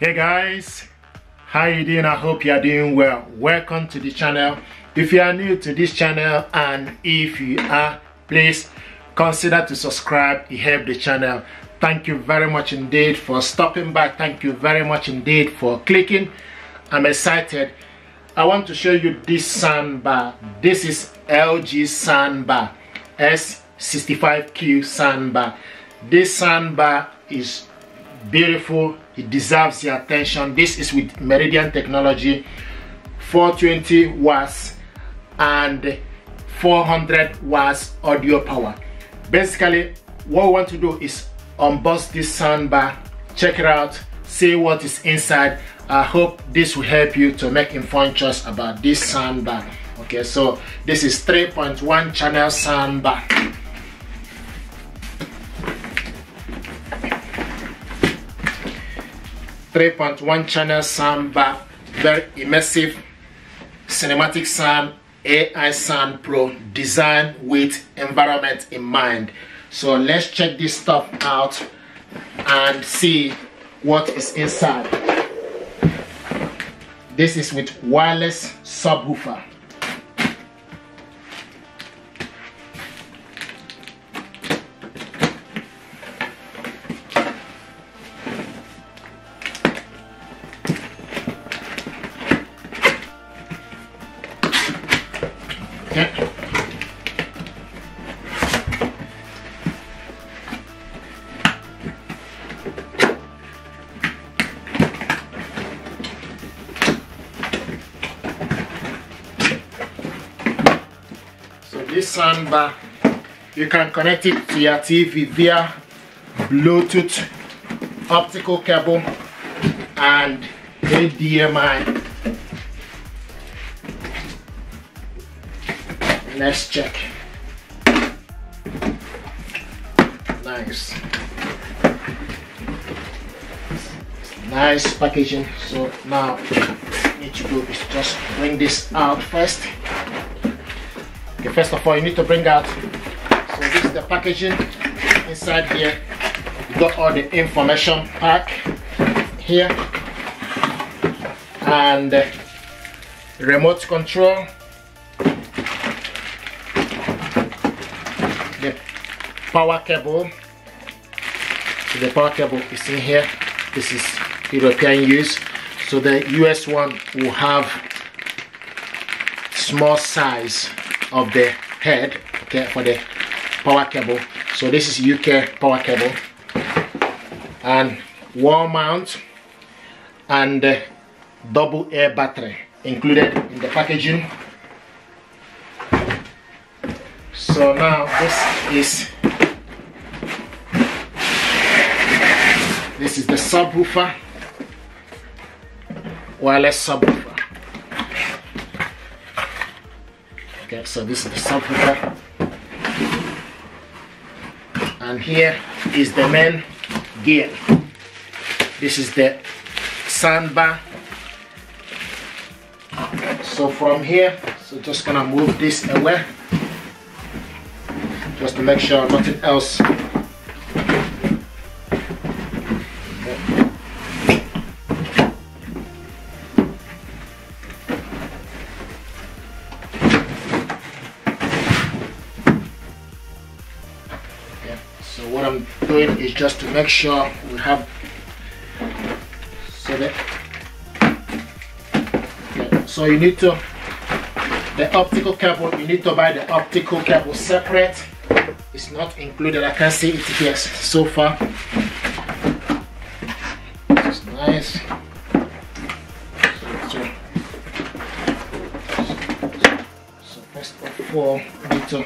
Hey guys, how you doing? I hope you are doing well. Welcome to the channel. If you are new to this channel, and if you are, please consider to subscribe. It helps the channel. Thank you very much indeed for stopping by. Thank you very much indeed for clicking. I'm excited. I want to show you this soundbar. This is LG soundbar, S65Q soundbar. This soundbar is beautiful. It deserves your attention. This is with Meridian technology, 420 watts and 400 watts audio power. Basically, what we want to do is unbox this soundbar, check it out, see what is inside. I hope this will help you to make informed choice about this soundbar. Okay, so this is 3.1 channel soundbar. Channel soundbar, very immersive, cinematic sound, AI sound pro, designed with environment in mind. So let's check this stuff out and see what is inside. This is with wireless subwoofer. Okay. So this soundbar, you can connect it to your TV via Bluetooth, optical cable, and HDMI. Let's check. Nice packaging. So now what you need to do is just bring this out first. Okay, first of all, you need to bring out, so this is the packaging. Inside here you got all the information pack here, and remote control. The power cable. So the power cable is in here. This is European use. So the US one will have small size of the head, okay, for the power cable. So this is UK power cable, and wall mount and double air battery included in the packaging. So now this is the subwoofer, wireless subwoofer. Okay, so this is the subwoofer, and here is the main gear. This is the soundbar. So from here, so just gonna move this away, just to make sure nothing else. Okay, so what I'm doing is just to make sure we have, so that, okay, so you need to, the optical cable, you need to buy the optical cable separate. It's not included. I can't see it here so far. It's nice. So first of all, we need to,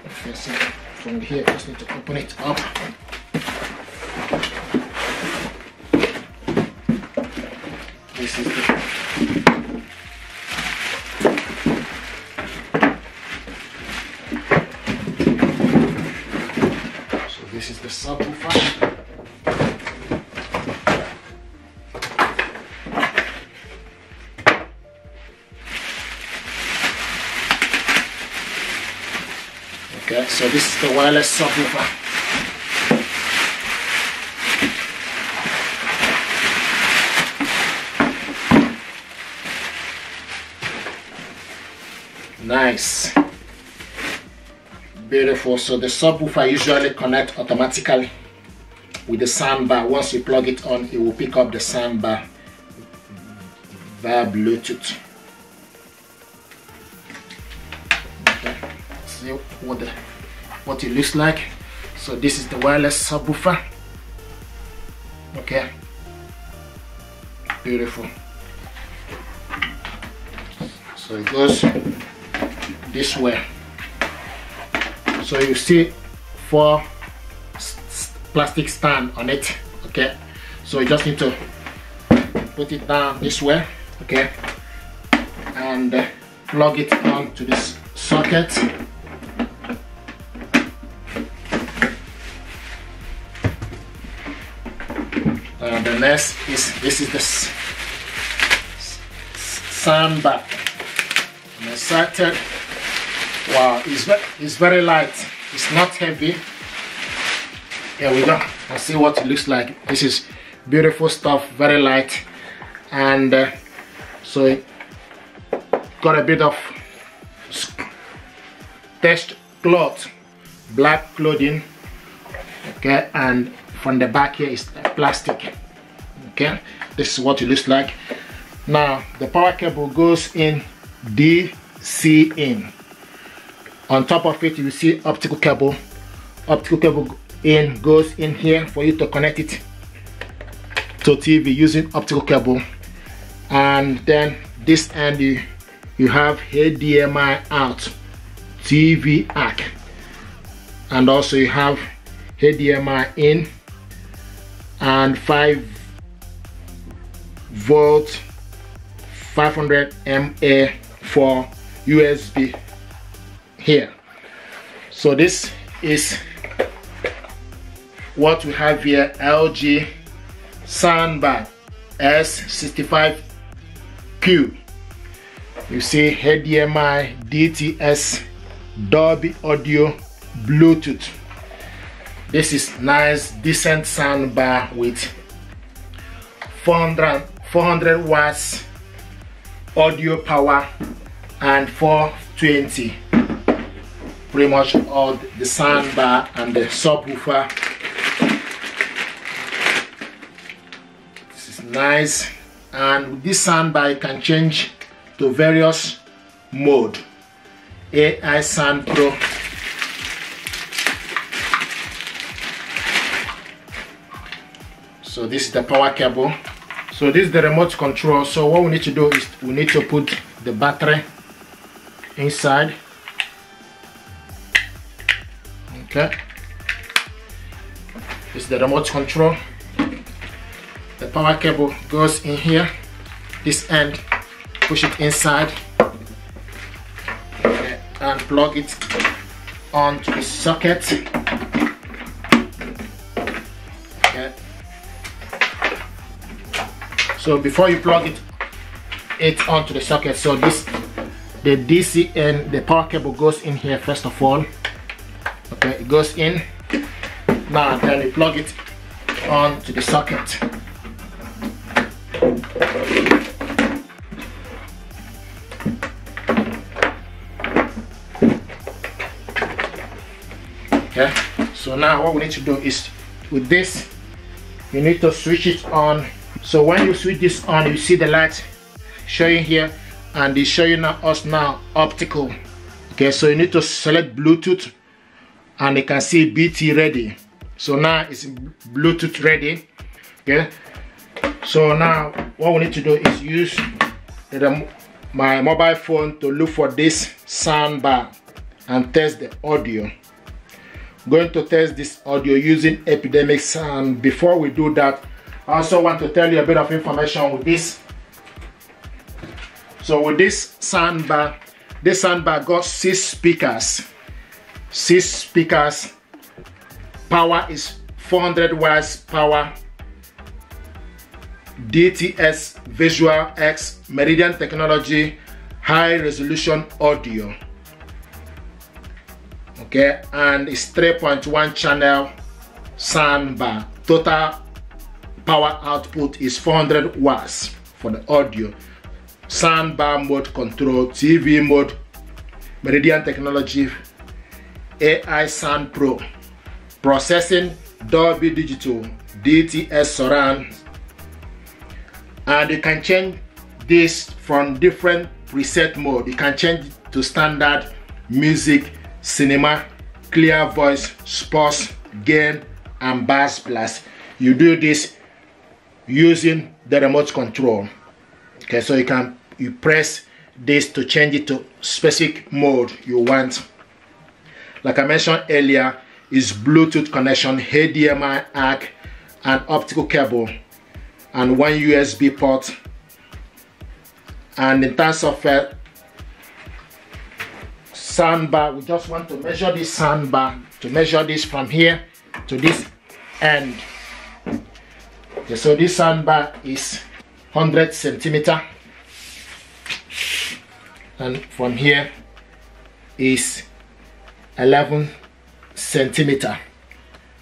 okay, so from here, just need to open it up. This is the, this is the subwoofer. Okay, so this is the wireless subwoofer. Nice, beautiful. So the subwoofer usually connects automatically with the soundbar. Once you plug it on, it will pick up the soundbar via Bluetooth. Okay, see what it looks like. So this is the wireless subwoofer. Okay, beautiful. So it goes this way. So you see 4 plastic stand on it. Okay, so you just need to put it down this way. Okay, and plug it on to this socket. And the next is, this is the soundbar. I'm excited. Wow, it's very light. It's not heavy. Here we go. I'll see what it looks like. This is beautiful stuff, very light, and so it got a bit of test cloth, black clothing. Okay, and from the back here is plastic. Okay, this is what it looks like. Now the power cable goes in DC in. On top of it you will see optical cable. Optical cable in goes in here for you to connect it to TV using optical cable. And then this end you have HDMI out, TV out, and also you have HDMI in and 5 volt 500 mAh for USB here. So this is what we have here. LG Soundbar S65Q. You see HDMI, DTS, Dolby Audio, Bluetooth. This is nice, decent soundbar with 400 watts audio power and 420. Pretty much all the soundbar and the subwoofer. This is nice, and with this soundbar you can change to various mode. AI Sound Pro, so this is the power cable. So this is the remote control. So what we need to do is we need to put the battery inside. Okay, this is the remote control. The power cable goes in here, this end, push it inside, okay, and plug it onto the socket. Okay. So before you plug it onto the socket, so the DC and the power cable goes in here first of all. Okay, it goes in. Now then you plug it onto the socket. Okay, so now what we need to do is with this you need to switch it on. So when you switch this on, you see the light showing here, and it's showing us now optical. Okay, so you need to select Bluetooth, and you can see BT ready. So now it's Bluetooth ready. Okay, so now what we need to do is use my mobile phone to look for this soundbar and test the audio. I'm going to test this audio using Epidemic Sound. Before we do that, I also want to tell you a bit of information with this. So with this soundbar got 6 speakers. 6 speakers. Power is 400 watts power. DTS Visual X Meridian Technology high resolution audio. Okay, and it's 3.1 channel soundbar. Total power output is 400 watts for the audio. Soundbar mode control, TV mode Meridian Technology AI Sound Pro, processing Dolby Digital, DTS Surround, and you can change this from different preset mode. You can change it to standard, music, cinema, clear voice, sports, gain, and bass plus. You do this using the remote control. Okay, so you press this to change it to specific mode you want. Like I mentioned earlier, is Bluetooth connection, HDMI, ARC, and optical cable, and one USB port. And in terms of soundbar, we just want to measure this soundbar, to measure this from here to this end. Okay, so this soundbar is 100 centimeter, and from here is 11 centimeter,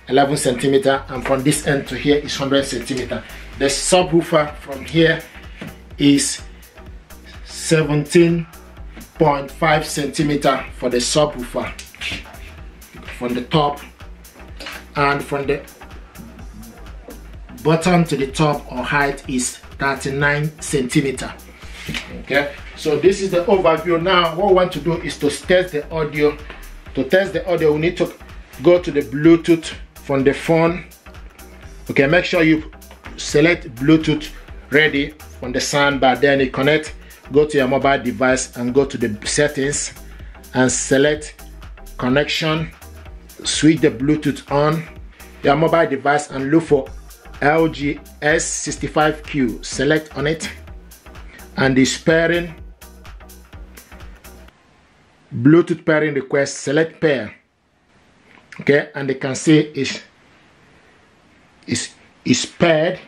and from this end to here is 100 centimeter. The subwoofer from here is 17.5 centimeter for the subwoofer from the top, and from the bottom to the top or height is 39 centimeter. Okay, so this is the overview. Now what we want to do is to test the audio. To test the audio, we need to go to the Bluetooth from the phone. Okay, make sure you select Bluetooth ready from the soundbar, then you connect, go to your mobile device and go to the settings and select connection, switch the Bluetooth on your mobile device and look for LG S65Q, select on it, and this pairing, Bluetooth pairing request, select pair. Okay, and you can see is paired.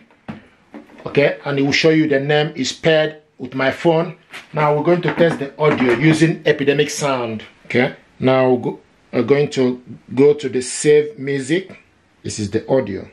Okay, and it will show you the name is paired with my phone. Now we're going to test the audio using Epidemic Sound. Okay, now we're going to go to the save music. This is the audio.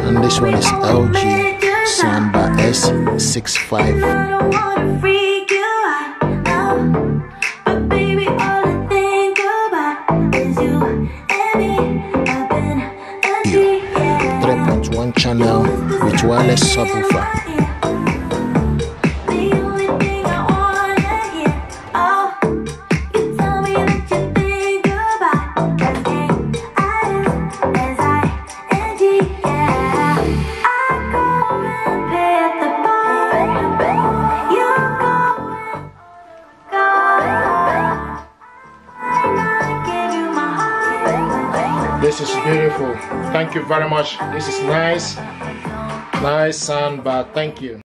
And this one is LG Soundbar S65. Channel with wireless subwoofer. This is beautiful. Thank you very much. This is nice soundbar. Thank you.